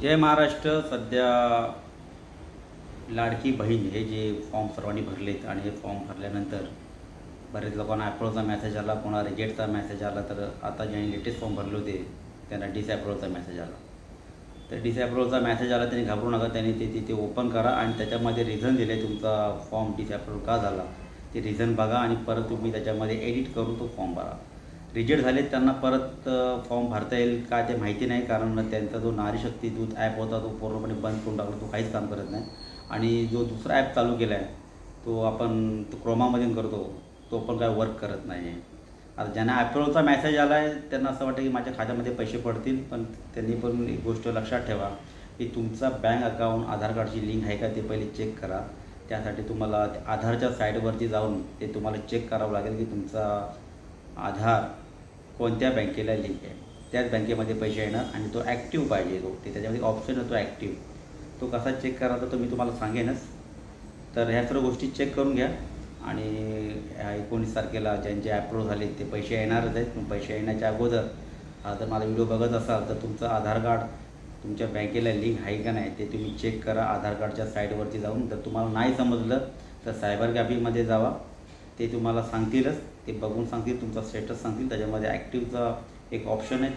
जय महाराष्ट्र. सध्या लाडकी बहीण हे जे फॉर्म सर्वांनी भरलेत आणि हे फॉर्म भरल्यानंतर बरेच लोकांना अप्रूव्हचा मेसेज आला, कोणा रिजेक्टचा मेसेज आला. तर आता ज्यांनी लेटेस्ट फॉर्म भरले होते त्यांना डिसअप्रूव्हचा मेसेज आला. तर डिसअप्रूव्हचा मेसेज आला, त्यांनी घाबरू नका. त्यांनी ते तिथे ओपन करा आणि त्याच्यामध्ये रिझन दिले तुमचा फॉर्म डिसअप्रूव्ह का झाला ते रिझन बघा आणि परत तुम्ही त्याच्यामध्ये एडिट करून तो फॉर्म भरा. रिजेक्ट झाले त्यांना परत फॉर्म भरता येईल का ते माहिती नाही, कारण त्यांचा जो नारी शक्ती दूत ॲप होता तो पूर्णपणे बंद करून टाकला, तो काहीच काम करत नाही. आणि जो दुसरा ॲप चालू केला आहे तो आपण क्रोमामधून करतो, तो पण काय वर्क करत नाही आहे. आता ज्यांना ॲप्रूव्हचा मेसेज आला आहे त्यांना असं वाटतं की माझ्या खात्यामध्ये पैसे पडतील, पण त्यांनी पण एक गोष्ट लक्षात ठेवा की तुमचा बँक अकाउंट आधार कार्डची लिंक आहे का ते पहिले चेक करा. त्यासाठी तुम्हाला आधारच्या साईडवरती जाऊन ते तुम्हाला चेक करावं लागेल की तुमचा आधार कोणत्या बँकेला लिंक आहे, त्याच बँकेमध्ये पैसे येणार आणि तो ॲक्टिव्ह पाहिजे. ते त्याच्यामध्ये ऑप्शन आहे तो ॲक्टिव्ह, तो कसा चेक करायचा तो मी तुम्हाला सांगेनच. तर ह्या सर्व गोष्टी चेक करून घ्या आणि 19 तारखेला ज्यांचे अप्रूव्ह झाले ते पैसे येणारच आहेत. पण पैसे येण्याच्या अगोदर जर माझा व्हिडिओ बघत असाल तर तुमचं आधार कार्ड तुमच्या बँकेला लिंक आहे का नाही ते तुम्ही चेक करा आधार कार्डच्या साईडवरती जाऊन. जर तुम्हाला नाही समजलं तर सायबर कॅफेमध्ये जावा, ते तुम्हाला सांगतीलच, ते बघून सांगतील, तुमचा स्टेटस सांगतील. त्याच्यामध्ये ॲक्टिव्हचा एक ऑप्शन आहे,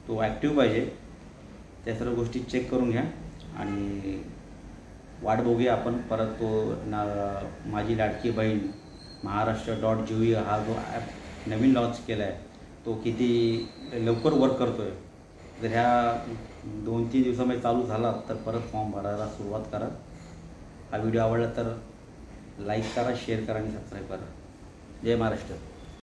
तो ॲक्टिव्ह पाहिजे. त्या सर्व गोष्टी चेक करून घ्या आणि वाट बघूया आपण परत तो माझी लाडकी बहीण महाराष्ट्र.gov हा जो ॲप नवीन लॉन्च केला आहे तो किती लवकर वर्क करतो आहे. जर ह्या 2-3 दिवसामध्ये चालू झाला तर परत फॉर्म भरायला सुरुवात करा. हा व्हिडिओ आवडला तर लाईक करा, शेअर करा आणि सबस्क्राईब करा. जय महाराष्ट्र.